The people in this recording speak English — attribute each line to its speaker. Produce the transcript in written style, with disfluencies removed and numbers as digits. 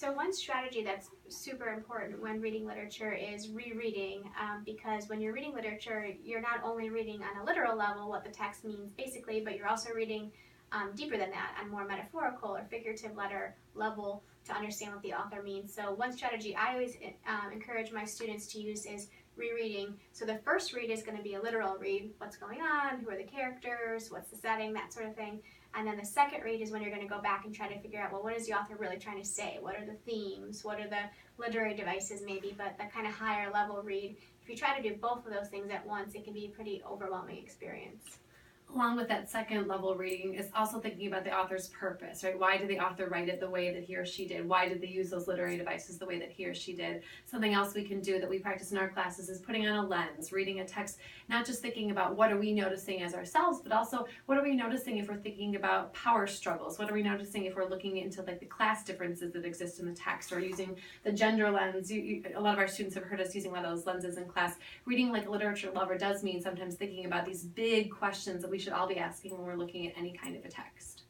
Speaker 1: So one strategy that's super important when reading literature is rereading, because when you're reading literature, you're not only reading on a literal level what the text means basically, but you're also reading deeper than that, on more metaphorical or figurative level to understand what the author means. So one strategy I always encourage my students to use is rereading. So the first read is going to be a literal read, what's going on, who are the characters, what's the setting, that sort of thing. And then the second read is when you're going to go back and try to figure out, well, what is the author really trying to say? What are the themes? What are the literary devices maybe? But the kind of higher level read, if you try to do both of those things at once, it can be a pretty overwhelming experience.
Speaker 2: Along with that second level reading is also thinking about the author's purpose, right? Why did the author write it the way that he or she did? Why did they use those literary devices the way that he or she did? Something else we can do that we practice in our classes is putting on a lens, reading a text, not just thinking about what are we noticing as ourselves, but also what are we noticing if we're thinking about power struggles? What are we noticing if we're looking into like the class differences that exist in the text, or using the gender lens? A lot of our students have heard us using a lot of those lenses in class. Reading like a literature lover does mean sometimes thinking about these big questions that we should all be asking when we're looking at any kind of a text.